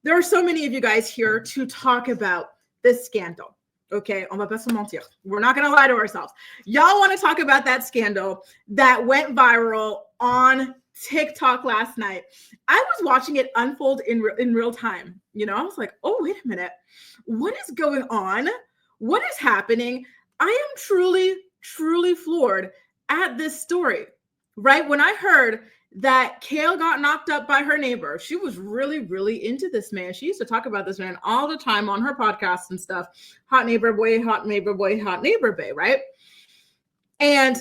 there are so many of you guys here to talk about this scandal. Okay, on va pas se mentir. We're not going to lie to ourselves. Y'all want to talk about that scandal that went viral on TikTok last night. I was watching it unfold in real time. You know, I was like, oh, wait a minute. What is going on? What is happening? I am truly floored at this story, right? When I heard that Kail got knocked up by her neighbor, she was really into this man. She used to talk about this man all the time on her podcasts and stuff. Hot neighbor boy, hot neighbor boy, hot neighbor bae, right? And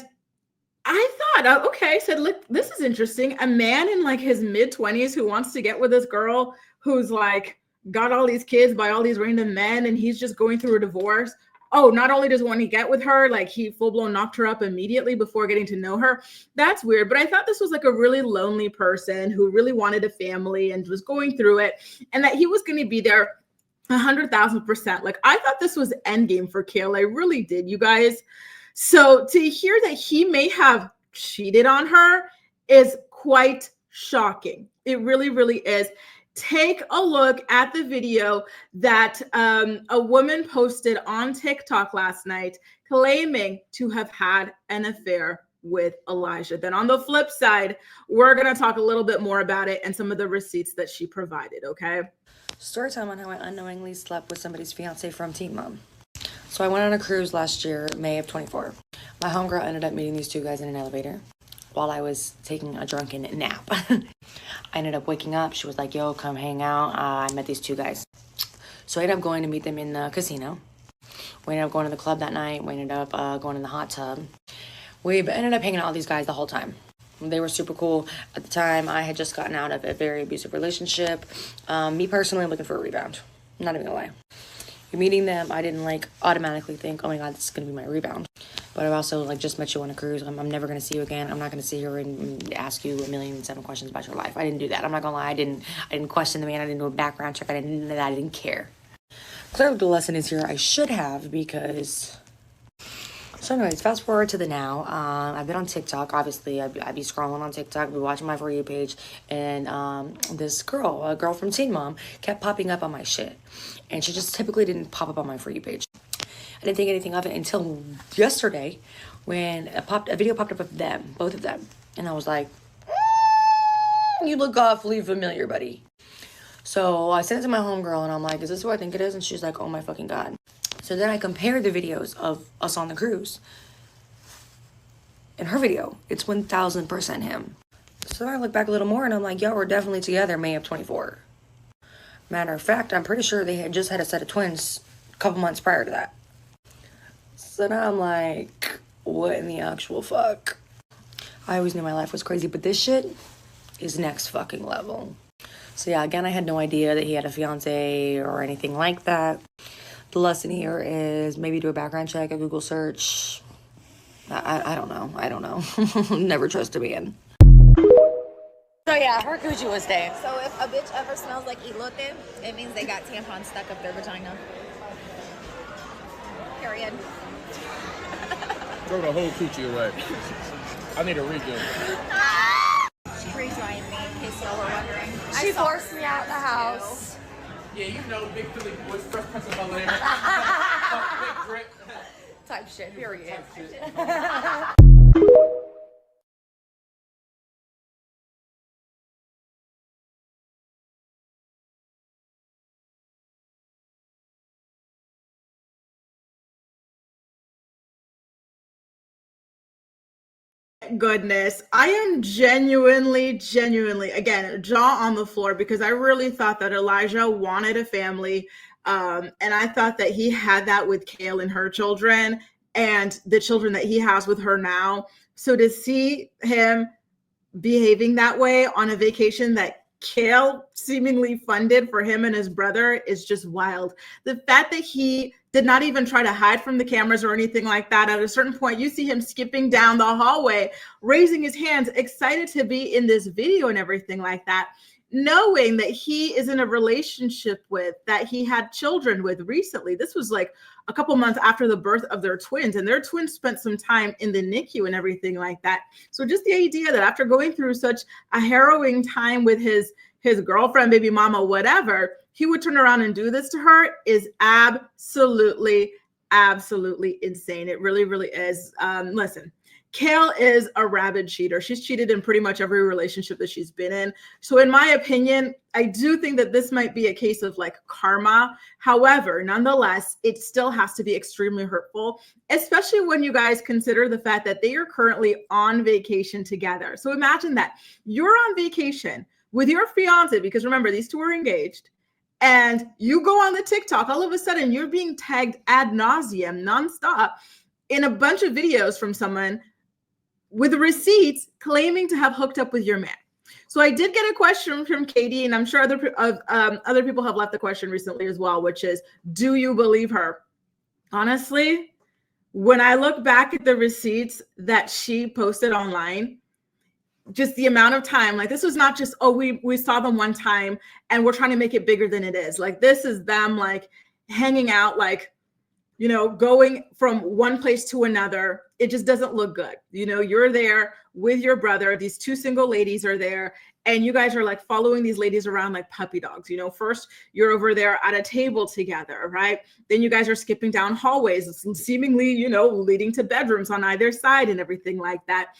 I thought, okay, I said, look, this is interesting. A man in like his mid-20s who wants to get with this girl who's like got all these kids by all these random men, and he's just going through a divorce. Oh, not only does when he get with her, like he full-blown knocked her up immediately before getting to know her. That's weird. But I thought this was like a really lonely person who really wanted a family and was going through it, and that he was going to be there 100,000%. Like I thought this was endgame for Kail. I really did, you guys. So to hear that he may have cheated on her is quite shocking. It really is. Take a look at the video that a woman posted on TikTok last night claiming to have had an affair with Elijah. Then on the flip side, we're going to talk a little bit more about it and some of the receipts that she provided, okay? Story time on how I unknowingly slept with somebody's fiance from Teen Mom. So I went on a cruise last year, May of 24. My homegirl ended up meeting these two guys in an elevator while I was taking a drunken nap. I ended up waking up. She was like, yo, come hang out. I met these two guys. So I ended up going to meet them in the casino. We ended up going to the club that night. We ended up going in the hot tub. We ended up hanging out with these guys the whole time. They were super cool. At the time, I had just gotten out of a very abusive relationship. Me personally, I'm looking for a rebound. I'm not even gonna lie. Meeting them, I didn't like automatically think, oh my god, this is gonna be my rebound. But I've also like just met you on a cruise. I'm never gonna see you again. I'm not gonna sit here and ask you 1,000,007 questions about your life. I didn't do that. I'm not gonna lie. I didn't question the man. I didn't do a background check. I didn't care. Clearly the lesson is here. I should have, because. So anyways, fast forward to the now. I've been on TikTok. Obviously, I'd be scrolling on TikTok, I'd be watching my For You page, and this girl, a girl from Teen Mom, kept popping up on my shit. And she just typically didn't pop up on my For You page. I didn't think anything of it until yesterday when a video popped up of them, both of them. And I was like, you look awfully familiar, buddy. So I sent it to my homegirl and I'm like, is this who I think it is? And she's like, oh my fucking god. So then I compared the videos of us on the cruise. In her video, it's 1,000% him. So then I look back a little more and I'm like, yo, we're definitely together May of 24. Matter of fact, I'm pretty sure they had just had a set of twins a couple months prior to that. So now I'm like, what in the actual fuck? I always knew my life was crazy, but this shit is next fucking level. So yeah, again, I had no idea that he had a fiance or anything like that. The lesson here is maybe do a background check, a Google search. I don't know. Never trust a man. So yeah, her coochie was staying. So if a bitch ever smells like elote, it means they got tampons stuck up their vagina. Period. Throw the whole coochie away. I need a redo. Spray drying me, in case y'all were wondering. She forced me out the house. Yeah, you know, Big Philly boys, Fresh Prince of Bel-Air. Big Grit. Type shit, period. Goodness, I am genuinely, again, jaw on the floor, because I really thought that Elijah wanted a family. And I thought that he had that with Kail and her children and the children that he has with her now. So to see him behaving that way on a vacation that Kail seemingly funded for him and his brother is just wild. The fact that he did not even try to hide from the cameras or anything like that. At a certain point, you see him skipping down the hallway, raising his hands, excited to be in this video and everything like that, knowing that he is in a relationship with, that he had children with recently. This was like a couple months after the birth of their twins, and their twins spent some time in the NICU and everything like that. So just the idea that after going through such a harrowing time with his girlfriend, baby mama, whatever, he would turn around and do this to her is absolutely insane. It really, really is. Listen, Kail is a rabid cheater. She's cheated in pretty much every relationship that she's been in. So in my opinion, I do think that this might be a case of like karma. However, nonetheless, it still has to be extremely hurtful, especially when you guys consider the fact that they are currently on vacation together. So imagine that you're on vacation with your fiance, because remember, these two are engaged, and you go on the TikTok, all of a sudden you're being tagged ad nauseum, nonstop, in a bunch of videos from someone with receipts claiming to have hooked up with your man. So I did get a question from Katie, and I'm sure other people have left the question recently as well, which is, do you believe her? Honestly, when I look back at the receipts that she posted online, just the amount of time, like this was not just, oh, we saw them one time and we're trying to make it bigger than it is. Like this is them like hanging out, like, you know, going from one place to another. It just doesn't look good. You know, you're there with your brother. These two single ladies are there, and you guys are like following these ladies around like puppy dogs. You know, first you're over there at a table together, right? Then you guys are skipping down hallways, seemingly, you know, leading to bedrooms on either side and everything like that.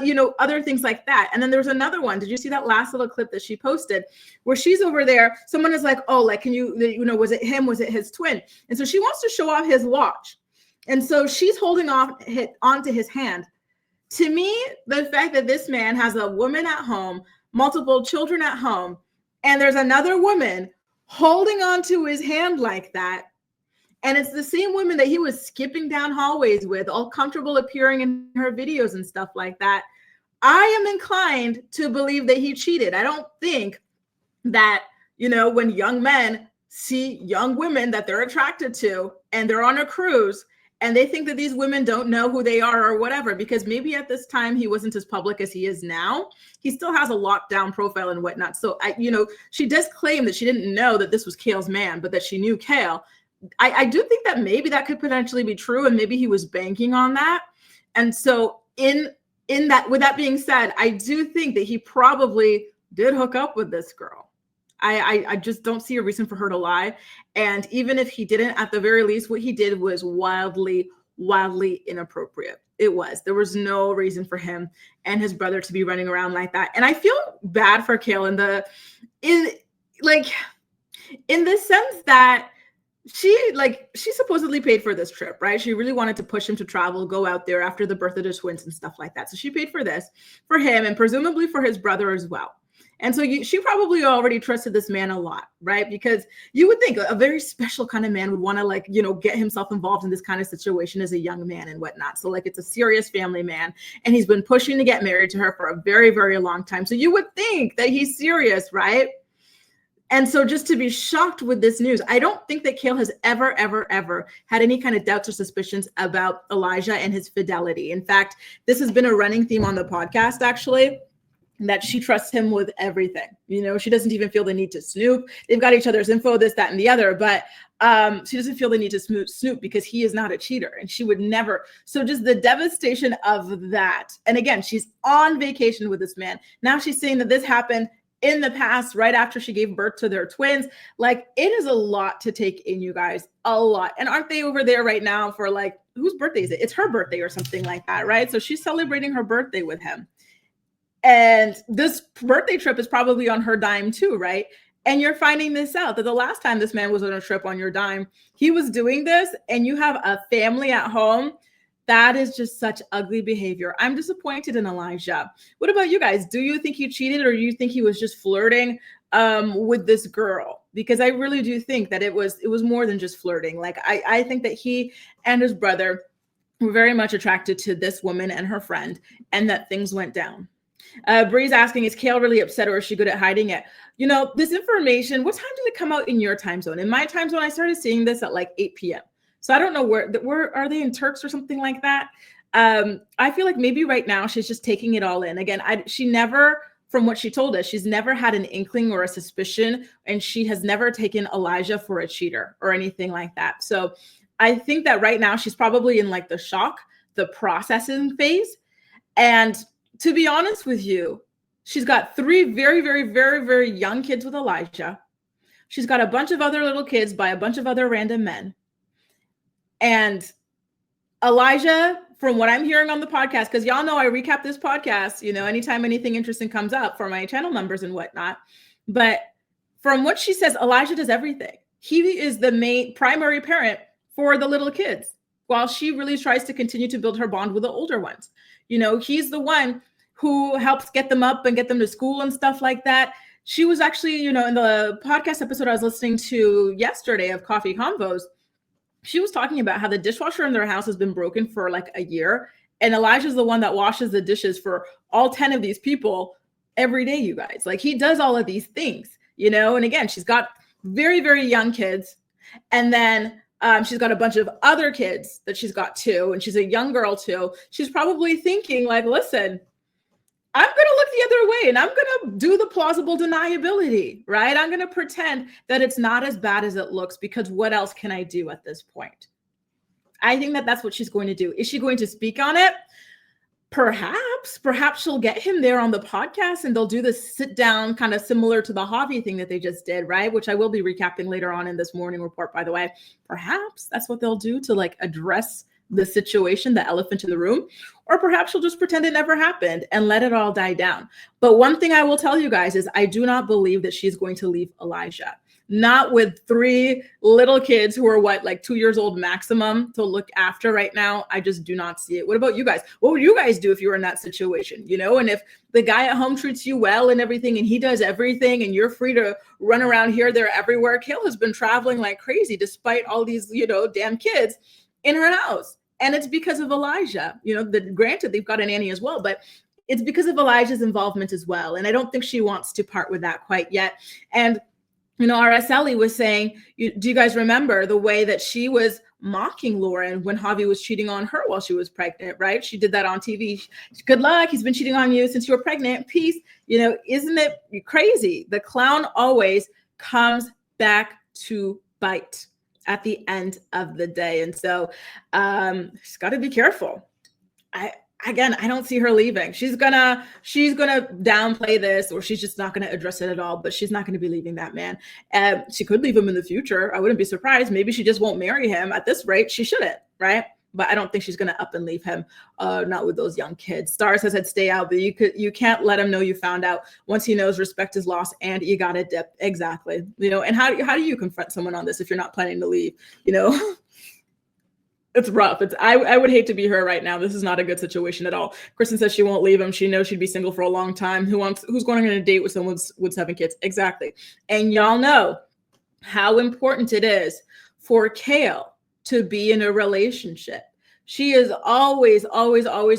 You know, other things like that. And then there's another one. Did you see that last little clip that she posted where she's over there? Someone is like, oh, like, can you know, was it him? Was it his twin? And so she wants to show off his watch. And so she's holding onto his hand. To me, the fact that this man has a woman at home, multiple children at home, and there's another woman holding onto his hand like that, and it's the same woman that he was skipping down hallways with, all comfortable appearing in her videos and stuff like that, I am inclined to believe that he cheated. I don't think that, you know, when young men see young women that they're attracted to and they're on a cruise and they think that these women don't know who they are or whatever, because maybe at this time he wasn't as public as he is now. He still has a lockdown profile and whatnot. So, you know, she does claim that she didn't know that this was Kail's man, but that she knew Kail. I do think that maybe that could potentially be true, and maybe he was banking on that. And so in that, with that being said, I do think that he probably did hook up with this girl. I just don't see a reason for her to lie. And even if he didn't, at the very least, what he did was wildly inappropriate. It was. There was no reason for him and his brother to be running around like that. And I feel bad for Kail in the sense that she supposedly paid for this trip, right? She really wanted to push him to travel, go out there after the birth of the twins and stuff like that. So she paid for this for him and presumably for his brother as well. And so she probably already trusted this man a lot, right? Because you would think a very special kind of man would want to, like, you know, get himself involved in this kind of situation as a young man and whatnot. So like, it's a serious family man, and he's been pushing to get married to her for a very, very long time. So you would think that he's serious, right? And so just to be shocked with this news, I don't think that Kail has ever had any kind of doubts or suspicions about Elijah and his fidelity. In fact, this has been a running theme on the podcast, actually, that she trusts him with everything. You know, she doesn't even feel the need to snoop. They've got each other's info, this, that, and the other, but she doesn't feel the need to snoop because he is not a cheater, and she would never. So just the devastation of that. And again, she's on vacation with this man. Now she's saying that this happened in the past, right after she gave birth to their twins. Like, it is a lot to take in, you guys, a lot. And aren't they over there right now for, like, whose birthday is it? It's her birthday or something like that, right? So she's celebrating her birthday with him. And this birthday trip is probably on her dime too, right? And you're finding this out, that the last time this man was on a trip on your dime, he was doing this, and you have a family at home. That is just such ugly behavior. I'm disappointed in Elijah. What about you guys? Do you think he cheated, or do you think he was just flirting with this girl? Because I really do think that it was more than just flirting. Like, I think that he and his brother were very much attracted to this woman and her friend, and that things went down. Bree's asking, is Kail really upset, or is she good at hiding it? You know, this information, what time did it come out in your time zone? In my time zone, I started seeing this at like 8 p.m. So I don't know where are they, in Turks or something like that? I feel like maybe right now she's just taking it all in. Again, she never, from what she told us, she's never had an inkling or a suspicion, and she has never taken Elijah for a cheater or anything like that. So I think that right now she's probably in like the shock, the processing phase. And to be honest with you, she's got 3 very, very, very, very young kids with Elijah. She's got a bunch of other little kids by a bunch of other random men. And Elijah, from what I'm hearing on the podcast, because y'all know I recap this podcast, anytime anything interesting comes up for my channel members and whatnot. But from what she says, Elijah does everything. He is the main primary parent for the little kids, while she really tries to continue to build her bond with the older ones. He's the one who helps get them up and get them to school and stuff like that. She was actually, in the podcast episode I was listening to yesterday of Coffee Convos, she was talking about how the dishwasher in their house has been broken for like a year. And Elijah's the one that washes the dishes for all 10 of these people every day, you guys. Like, he does all of these things, and again, she's got very, very young kids. And then she's got a bunch of other kids that she's got too. And she's a young girl too. She's probably thinking like, listen, I'm going to look the other way and I'm going to do the plausible deniability, right? I'm going to pretend that it's not as bad as it looks, because what else can I do at this point? I think that that's what she's going to do. Is she going to speak on it? Perhaps she'll get him there on the podcast and they'll do this sit down, kind of similar to the Javi thing that they just did, right? Which I will be recapping later on in this morning report, by the way. Perhaps that's what they'll do to like address the situation, the elephant in the room. Or perhaps she'll just pretend it never happened and let it all die down. But one thing I will tell you guys is I do not believe that she's going to leave Elijah. Not with 3 little kids who are like 2 years old maximum to look after right now. I just do not see it. What about you guys? What would you guys do if you were in that situation? And if the guy at home treats you well and everything, and he does everything and you're free to run around here, there, everywhere. Kail has been traveling like crazy despite all these, damn kids in her house. And it's because of Elijah. Granted, they've got a nanny as well, but it's because of Elijah's involvement as well. And I don't think she wants to part with that quite yet. And Araceli was saying, do you guys remember the way that she was mocking Lauren when Javi was cheating on her while she was pregnant, right? She did that on TV. Good luck. He's been cheating on you since you were pregnant. Peace. Isn't it crazy? The clown always comes back to bite at the end of the day. And so she's got to be careful. I don't see her leaving. She's gonna downplay this, or she's just not gonna address it at all, but she's not gonna be leaving that man. She could leave him in the future. I wouldn't be surprised. Maybe she just won't marry him at this rate. She shouldn't, right? But I don't think she's gonna up and leave him, not with those young kids. Star says I'd stay out, but you can't let him know you found out. Once he knows, respect is lost and you gotta dip. Exactly. And how do you confront someone on this if you're not planning to leave? It's rough. I would hate to be her right now. This is not a good situation at all. Kristen says she won't leave him. She knows she'd be single for a long time. Who's going on a date with someone with 7 kids? Exactly. And y'all know how important it is for Kail to be in a relationship. She has always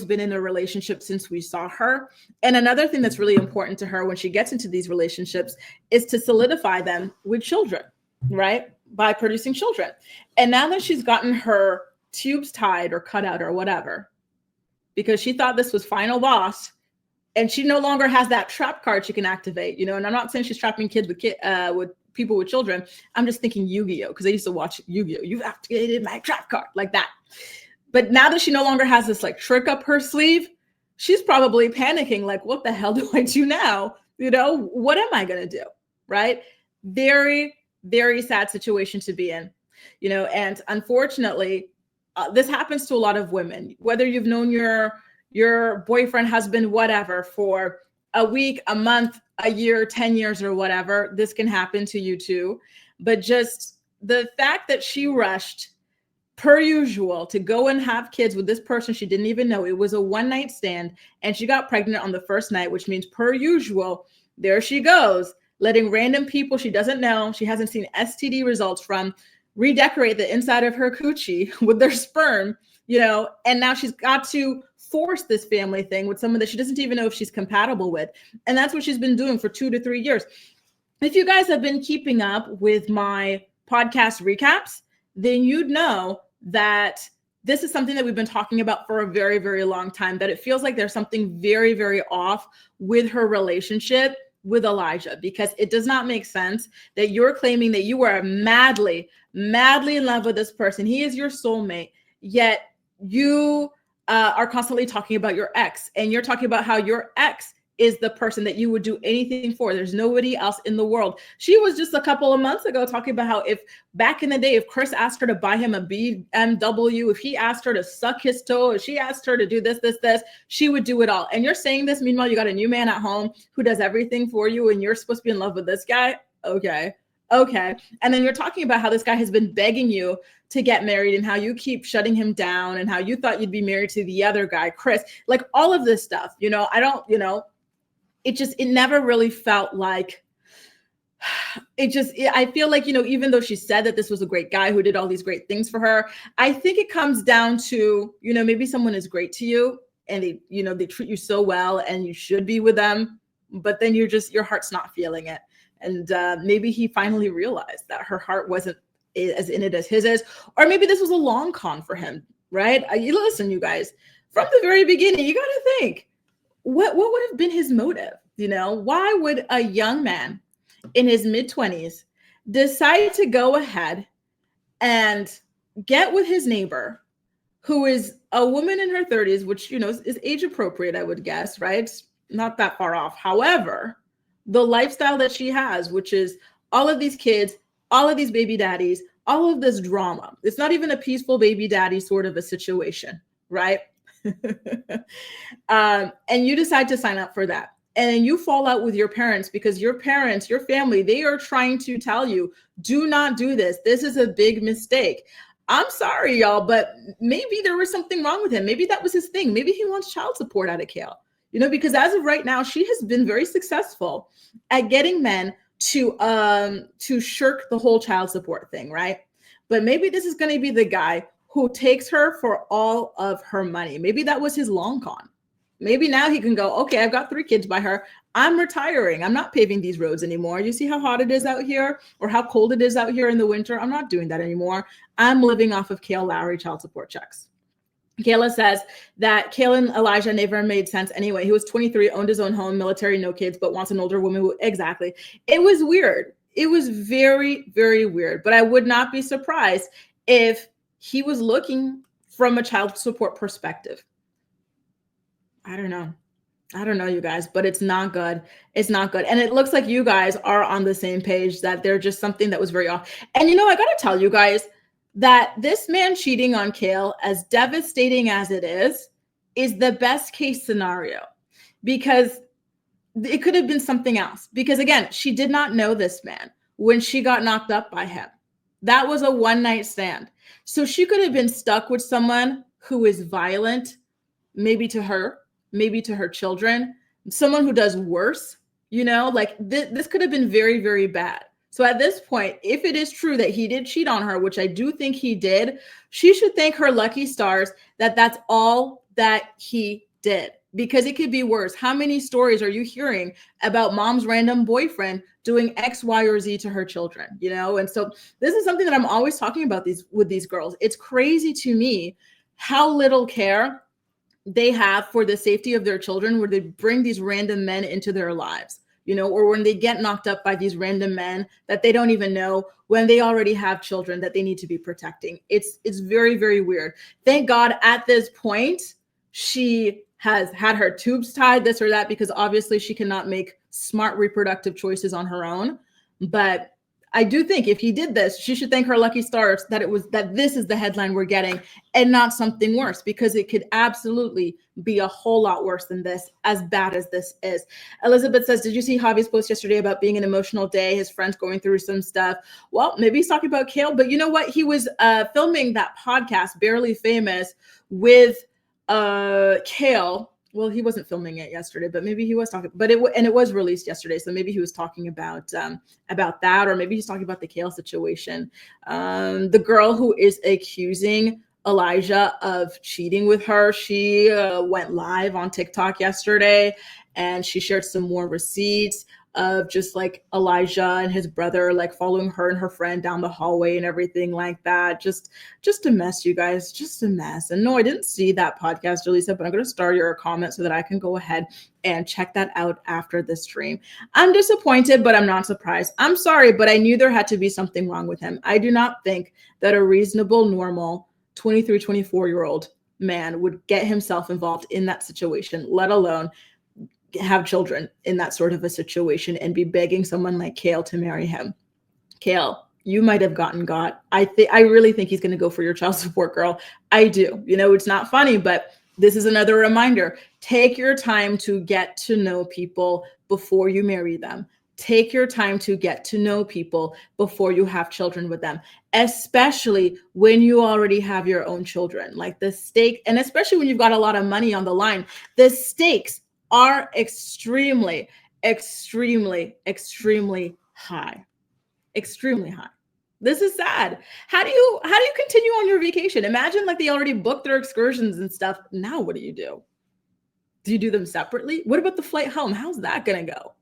been in a relationship since we saw her. And another thing that's really important to her when she gets into these relationships is to solidify them with children, right? By producing children. And now that she's gotten her tubes tied or cut out or whatever, because she thought this was final boss, and she no longer has that trap card she can activate, and I'm not saying she's trapping kids with people with children. I'm just thinking Yu-Gi-Oh, because I used to watch Yu-Gi-Oh. You've activated my trap card, like that. But now that she no longer has this like trick up her sleeve, she's probably panicking, like, what the hell do I do now? What am I going to do? Right? Very, very sad situation to be in, and unfortunately, this happens to a lot of women, whether you've known your boyfriend, husband, whatever, for a week, a month, a year, 10 years or whatever. This can happen to you too. But just the fact that she rushed per usual to go and have kids with this person she didn't even know. It was a one-night stand and she got pregnant on the first night, which means per usual, there she goes, letting random people she doesn't know, she hasn't seen STD results from, redecorate the inside of her coochie with their sperm, and now she's got to force this family thing with someone that she doesn't even know if she's compatible with. And that's what she's been doing for 2 to 3 years. If you guys have been keeping up with my podcast recaps, then you'd know that this is something that we've been talking about for a very, very long time, that it feels like there's something very, very off with her relationship with Elijah, because it does not make sense that you're claiming that you are madly in love with this person. He is your soulmate, yet you are constantly talking about your ex, and you're talking about how your ex is the person that you would do anything for. There's nobody else in the world. She was just a couple of months ago talking about how if back in the day, if Chris asked her to buy him a BMW, if he asked her to suck his toe, if she asked her to do this, she would do it all. And you're saying this, meanwhile, you got a new man at home who does everything for you and you're supposed to be in love with this guy? Okay. And then you're talking about how this guy has been begging you to get married and how you keep shutting him down and how you thought you'd be married to the other guy, Chris, like all of this stuff, it never really felt like I feel like, even though she said that this was a great guy who did all these great things for her, I think it comes down to, maybe someone is great to you and they treat you so well and you should be with them, but then your heart's not feeling it. And maybe he finally realized that her heart wasn't as in it as his is, or maybe this was a long con for him, right? Listen, you guys, from the very beginning, you got to think, what would have been his motive? Why would a young man in his mid-20s decide to go ahead and get with his neighbor, who is a woman in her 30s, which, is age appropriate, I would guess, right? Not that far off. However, the lifestyle that she has, which is all of these kids, all of these baby daddies, all of this drama. It's not even a peaceful baby daddy sort of a situation, right? And you decide to sign up for that. And then you fall out with your parents because your parents, your family, they are trying to tell you, do not do this. This is a big mistake. I'm sorry, y'all, but maybe there was something wrong with him. Maybe that was his thing. Maybe he wants child support out of Kail. Because as of right now, she has been very successful at getting men to shirk the whole child support thing, right? But maybe this is going to be the guy who takes her for all of her money. Maybe that was his long con. Maybe now he can go, okay, I've got 3 kids by her. I'm retiring. I'm not paving these roads anymore. You see how hot it is out here or how cold it is out here in the winter? I'm not doing that anymore. I'm living off of Kail Lowry child support checks. Kayla says that Kail and Elijah never made sense anyway. He was 23, owned his own home, military, no kids, but wants an older woman who, exactly. It was weird. It was very, very weird. But I would not be surprised if he was looking from a child support perspective. I don't know, you guys, but it's not good. It's not good. And it looks like you guys are on the same page, that there's just something that was very off. And I got to tell you guys, that this man cheating on Kail, as devastating as it is the best case scenario, because it could have been something else. Because again, she did not know this man when she got knocked up by him. That was a one-night stand. So she could have been stuck with someone who is violent, maybe to her, maybe to her children, someone who does worse, this could have been very, very bad. So at this point, if it is true that he did cheat on her, which I do think he did, she should thank her lucky stars that that's all that he did, because it could be worse. How many stories are you hearing about mom's random boyfriend doing X, Y, or Z to her children, And so this is something that I'm always talking about with these girls. It's crazy to me how little care they have for the safety of their children, where they bring these random men into their lives. Or when they get knocked up by these random men that they don't even know, when they already have children that they need to be protecting. It's very, very weird. Thank God at this point, she has had her tubes tied, this or that, because obviously she cannot make smart reproductive choices on her own. But I do think if he did this, she should thank her lucky stars that this is the headline we're getting and not something worse, because it could absolutely be a whole lot worse than this, as bad as this is. Elizabeth says, did you see Javi's post yesterday about being an emotional day? His friends going through some stuff. Well, maybe he's talking about Kail, but you know what? He was filming that podcast, Barely Famous, with Kail. Well, he wasn't filming it yesterday, but maybe he was talking, and it was released yesterday. So maybe he was talking about that, or maybe he's talking about the Kail situation. The girl who is accusing Elijah of cheating with her, she went live on TikTok yesterday, and she shared some more receipts of just like Elijah and his brother, like following her and her friend down the hallway and everything like that. Just a mess, you guys, just a mess. And no, I didn't see that podcast, Elisa, but I'm going to star your comment so that I can go ahead and check that out after the stream. I'm disappointed, but I'm not surprised. I'm sorry, but I knew there had to be something wrong with him. I do not think that a reasonable, normal 23, 24-year-old man would get himself involved in that situation, let alone have children in that sort of a situation and be begging someone like Kail to marry him. Kail, you might have gotten got. I really think he's going to go for your child support, girl. I do. It's not funny, but this is another reminder. Take your time to get to know people before you marry them. Take your time to get to know people before you have children with them, especially when you already have your own children. Like the stake, and especially when you've got a lot of money on the line, the stakes are extremely, extremely, extremely high. Extremely high. This is sad. How do you continue on your vacation? Imagine like they already booked their excursions and stuff. Now what do you do? Do you do them separately? What about the flight home? How's that gonna go?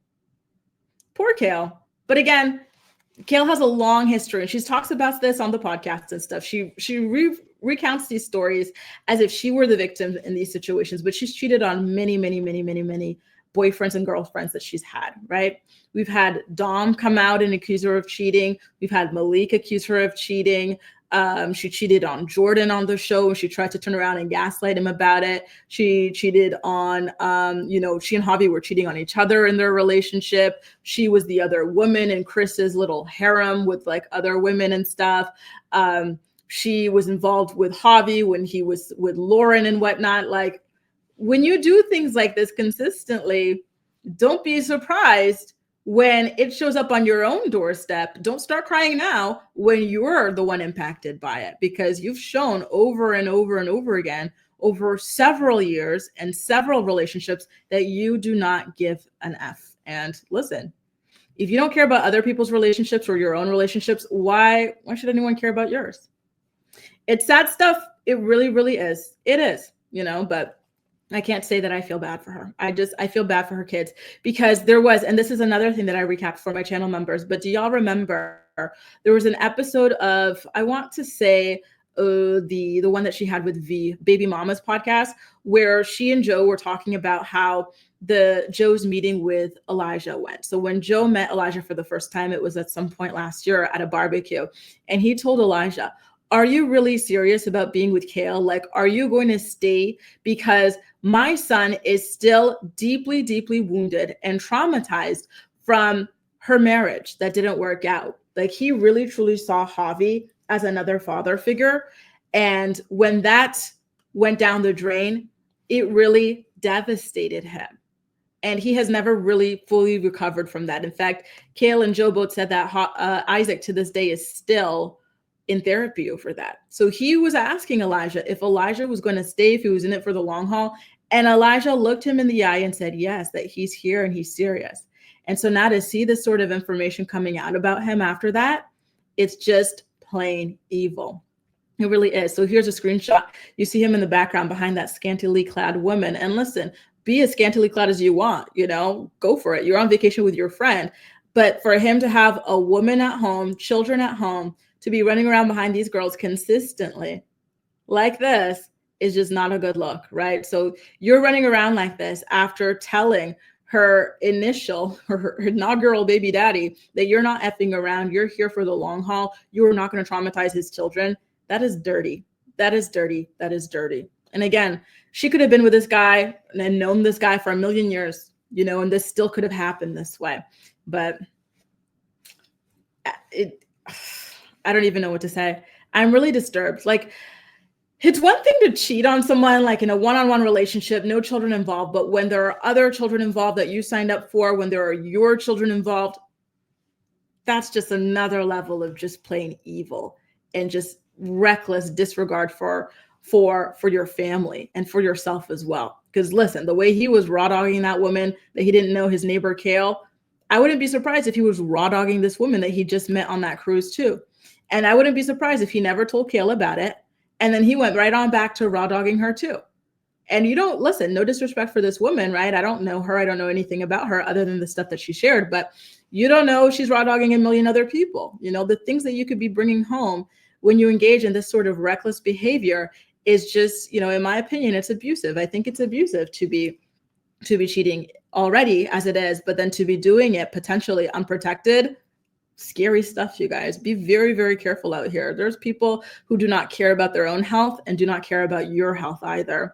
Poor Kail. But again, Kail has a long history, and she talks about this on the podcast and stuff. She recounts these stories as if she were the victim in these situations, but she's cheated on many, many, many, many, many boyfriends and girlfriends that she's had, right? We've had Dom come out and accuse her of cheating. We've had Malik accuse her of cheating. She cheated on Jordan on the show. She tried to turn around and gaslight him about it. She cheated on, she and Javi were cheating on each other in their relationship. She was the other woman in Chris's little harem with like other women and stuff. She was involved with Javi when he was with Lauren and whatnot. Like, when you do things like this consistently, don't be surprised when it shows up on your own doorstep. Don't start crying now when you're the one impacted by it, because you've shown over and over and over again over several years and several relationships that you do not give an F. And listen, if you don't care about other people's relationships or your own relationships, why should anyone care about yours? It's sad stuff. It really, really is. It is, but I can't say that I feel bad for her. I feel bad for her kids, because there was, and this is another thing that I recapped for my channel members, but do y'all remember there was an episode of, I want to say the one that she had with V, Baby Mama's podcast, where she and Joe were talking about how Joe's meeting with Elijah went. So when Joe met Elijah for the first time, it was at some point last year at a barbecue, and he told Elijah, are you really serious about being with Kail? Like, are you going to stay? Because my son is still deeply, deeply wounded and traumatized from her marriage that didn't work out. Like, he really, truly saw Javi as another father figure. And when that went down the drain, it really devastated him. And he has never really fully recovered from that. In fact, Kail and Joe both said that Isaac to this day is still in therapy over that. So he was asking Elijah if Elijah was going to stay, if he was in it for the long haul. And Elijah looked him in the eye and said, yes, that he's here and he's serious. And so now to see this sort of information coming out about him after that, it's just plain evil. It really is. So here's a screenshot. You see him in the background behind that scantily clad woman. And listen, be as scantily clad as you want, go for it. You're on vacation with your friend. But for him to have a woman at home, children at home, to be running around behind these girls consistently like this is just not a good look, right? So you're running around like this after telling her inaugural baby daddy that you're not effing around. You're here for the long haul. You are not going to traumatize his children. That is dirty. That is dirty. That is dirty. And again, she could have been with this guy and known this guy for a million years, and this still could have happened this way. But I don't even know what to say. I'm really disturbed. Like, it's one thing to cheat on someone, like in a one-on-one relationship, no children involved. But when there are other children involved that you signed up for, when there are your children involved, that's just another level of just plain evil and just reckless disregard for your family and for yourself as well. Because listen, the way he was raw dogging that woman that he didn't know, his neighbor Kail, I wouldn't be surprised if he was raw dogging this woman that he just met on that cruise too. And I wouldn't be surprised if he never told Kail about it. And then he went right on back to raw dogging her too. And listen, no disrespect for this woman, right? I don't know her. I don't know anything about her other than the stuff that she shared, but you don't know she's raw dogging a million other people. The things that you could be bringing home when you engage in this sort of reckless behavior is just, in my opinion, it's abusive. I think it's abusive to be cheating already as it is, but then to be doing it potentially unprotected. Scary stuff, you guys. Be very, very careful out here. There's people who do not care about their own health and do not care about your health either.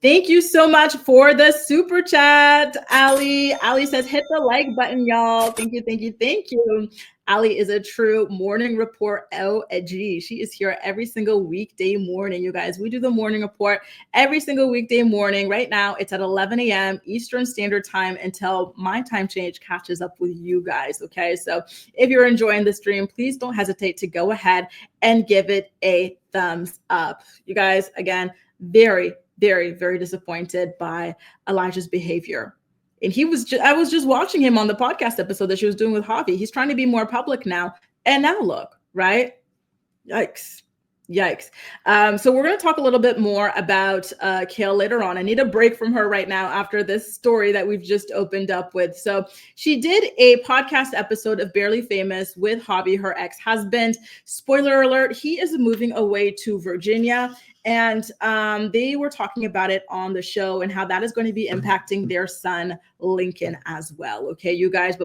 Thank you so much for the super chat, Ali. Ali says, hit the like button, y'all. Thank you, thank you, thank you. Ali is a true morning report OG. She is here every single weekday morning, you guys. We do the morning report every single weekday morning. Right now, it's at 11 a.m. Eastern Standard Time until my time change catches up with you guys, okay? So if you're enjoying the stream, please don't hesitate to go ahead and give it a thumbs up. You guys, again, very, very disappointed by Elijah's behavior. And I was just watching him on the podcast episode that she was doing with Javi. He's trying to be more public now. And now look, right? Yikes. So we're going to talk a little bit more about Kail later on. I need a break from her right now after this story that we've just opened up with. So she did a podcast episode of Barely Famous with Javi, her ex-husband. Spoiler alert, he is moving away to Virginia. And they were talking about it on the show and how that is going to be impacting their son, Lincoln, as well. Okay, you guys.